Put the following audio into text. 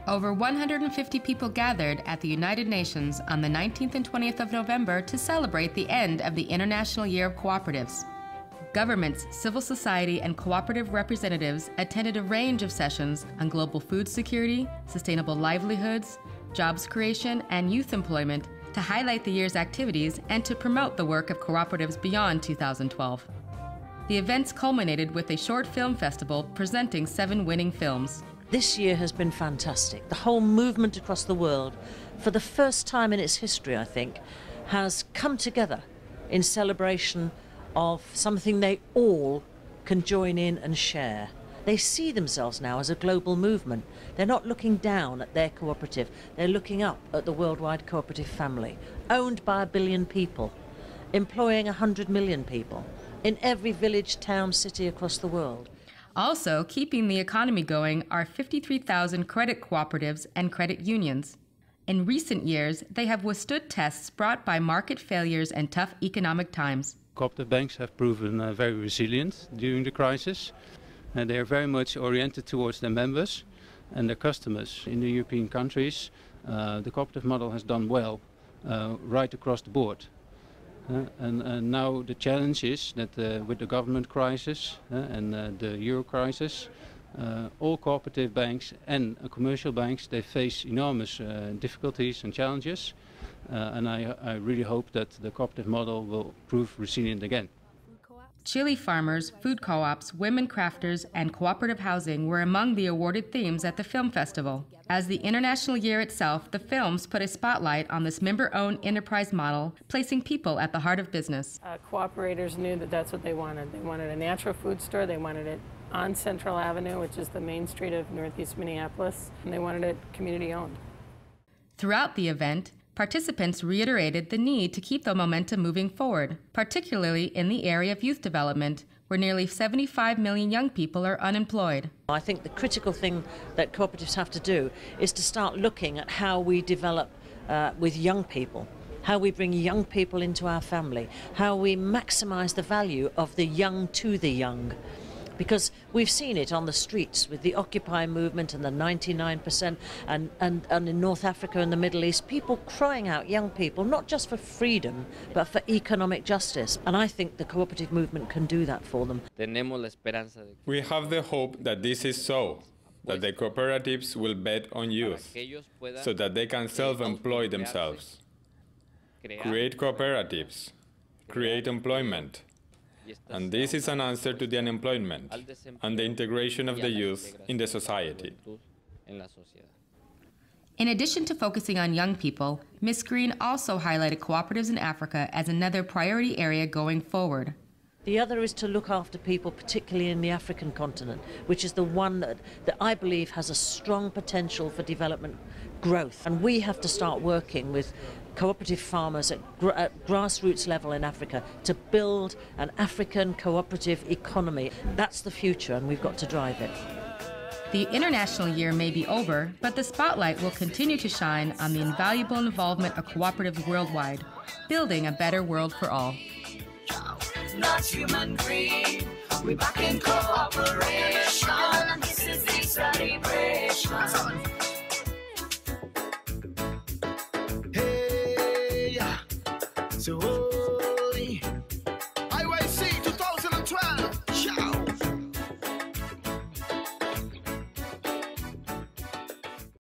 Over 150 people gathered at the United Nations on the 19th and 20th of November to celebrate the end of the International Year of Cooperatives. Governments, civil society, and cooperative representatives attended a range of sessions on global food security, sustainable livelihoods, jobs creation, and youth employment to highlight the year's activities and to promote the work of Cooperatives Beyond 2012. The events culminated with a short film festival presenting 7 winning films. This year has been fantastic. The whole movement across the world, for the first time in its history, I think, has come together in celebration of something they all can join in and share. They see themselves now as a global movement. They're not looking down at their cooperative, they're looking up at the worldwide cooperative family, owned by 1 billion people, employing 100 million people, in every village, town, city across the world. Also, keeping the economy going are 53,000 credit cooperatives and credit unions. In recent years, they have withstood tests brought by market failures and tough economic times. Cooperative banks have proven very resilient during the crisis, and they are very much oriented towards their members and their customers. In the European countries, the cooperative model has done well right across the board. And now the challenge is that with the government crisis and the euro crisis, all cooperative banks and commercial banks, they face enormous difficulties and challenges. And I really hope that the cooperative model will prove resilient again. Chili farmers, food co-ops, women crafters, and cooperative housing were among the awarded themes at the film festival. As the international year itself, the films put a spotlight on this member-owned enterprise model, placing people at the heart of business. Cooperators knew that that's what they wanted. They wanted a natural food store. They wanted it on Central Avenue, which is the main street of Northeast Minneapolis, and they wanted it community-owned. Throughout the event, participants reiterated the need to keep the momentum moving forward, particularly in the area of youth development, where nearly 75 million young people are unemployed. I think the critical thing that cooperatives have to do is to start looking at how we develop with young people, how we bring young people into our family, how we maximize the value of the young to the young. Because we've seen it on the streets with the Occupy movement and the 99% and in North Africa and the Middle East, people crying out, young people, not just for freedom, but for economic justice. And I think the cooperative movement can do that for them. We have the hope that this is so, that the cooperatives will bet on youth, so that they can self-employ themselves. Create cooperatives, create employment. And this is an answer to the unemployment and the integration of the youth in the society. In addition to focusing on young people, Ms. Green also highlighted cooperatives in Africa as another priority area going forward. The other is to look after people, particularly in the African continent, which is the one that I believe has a strong potential for development growth. And we have to start working with cooperative farmers at grassroots level in Africa to build an African cooperative economy. That's the future, and we've got to drive it. The international year may be over, but the spotlight will continue to shine on the invaluable involvement of cooperatives worldwide, building a better world for all. Not human greed, we back in cooperation. This is the celebration.